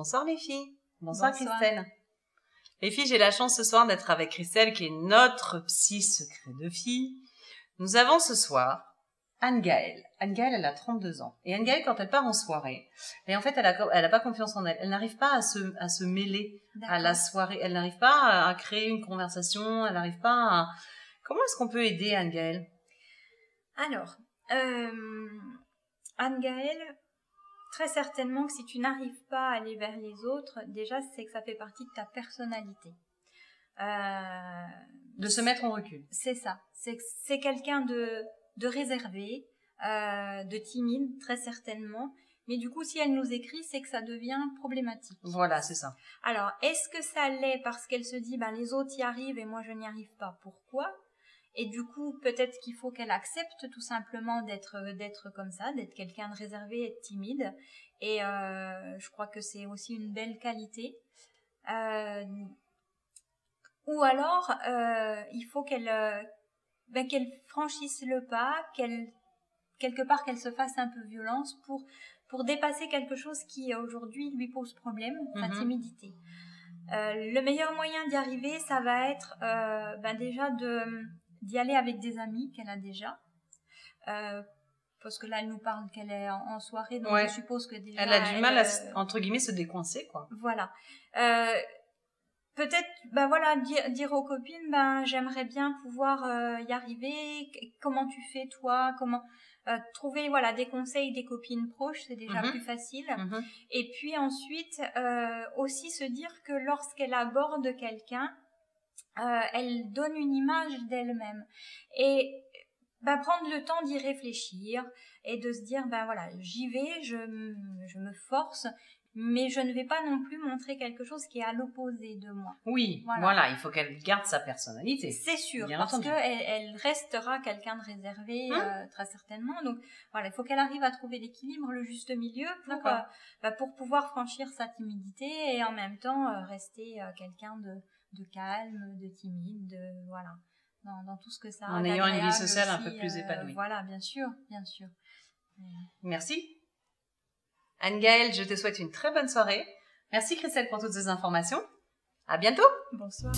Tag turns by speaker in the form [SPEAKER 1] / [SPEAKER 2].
[SPEAKER 1] Bonsoir les filles. Bonsoir. Christelle. Les filles, j'ai la chance ce soir d'être avec Christelle qui est notre psy secret de fille. Nous avons ce soir Anne-Gaëlle. Anne-Gaëlle, elle a 32 ans. Et Anne-Gaëlle, quand elle part en soirée, et en fait, elle a pas confiance en elle. Elle n'arrive pas à se mêler à la soirée. Elle n'arrive pas à créer une conversation. Elle n'arrive pas à... Comment est-ce qu'on peut aider Anne-Gaëlle?
[SPEAKER 2] Alors, Anne-Gaëlle, très certainement que si tu n'arrives pas à aller vers les autres, déjà, c'est que ça fait partie de ta personnalité.
[SPEAKER 1] De se mettre en recul.
[SPEAKER 2] C'est ça. C'est quelqu'un de réservé, de timide, très certainement. Mais du coup, si elle nous écrit, c'est que ça devient problématique.
[SPEAKER 1] Voilà, c'est ça.
[SPEAKER 2] Alors, est-ce que ça l'est parce qu'elle se dit, les autres y arrivent et moi je n'y arrive pas? Pourquoi? Et du coup, peut-être qu'il faut qu'elle accepte tout simplement d'être comme ça, d'être quelqu'un de réservé et de timide. Et je crois que c'est aussi une belle qualité. Ou alors, il faut qu'elle franchisse le pas, quelque part qu'elle se fasse un peu violence pour dépasser quelque chose qui aujourd'hui lui pose problème, sa timidité. Le meilleur moyen d'y arriver, ça va être déjà d'y aller avec des amis qu'elle a déjà. Parce que là, elle nous parle qu'elle est en soirée, donc je suppose que déjà...
[SPEAKER 1] Elle a du mal à, entre guillemets, se décoincer, quoi.
[SPEAKER 2] Voilà. Peut-être, dire aux copines, j'aimerais bien pouvoir y arriver. Comment tu fais, toi? Comment trouver, des conseils des copines proches, c'est déjà plus facile. Et puis ensuite, aussi se dire que lorsqu'elle aborde quelqu'un, elle donne une image d'elle-même. Et prendre le temps d'y réfléchir et de se dire, j'y vais, je me force, mais je ne vais pas non plus montrer quelque chose qui est à l'opposé de moi.
[SPEAKER 1] Oui, voilà, il faut qu'elle garde sa personnalité.
[SPEAKER 2] C'est sûr, parce qu'elle restera quelqu'un de réservé, très certainement. Donc, il faut qu'elle arrive à trouver l'équilibre, le juste milieu pour pouvoir franchir sa timidité et en même temps rester quelqu'un de calme, de timide, dans tout ce que ça a.
[SPEAKER 1] En ayant une vie sociale un peu plus épanouie.
[SPEAKER 2] Voilà, bien sûr, bien sûr.
[SPEAKER 1] Merci. Anne-Gaëlle, je te souhaite une très bonne soirée. Merci Christelle pour toutes ces informations. À bientôt.
[SPEAKER 2] Bonsoir.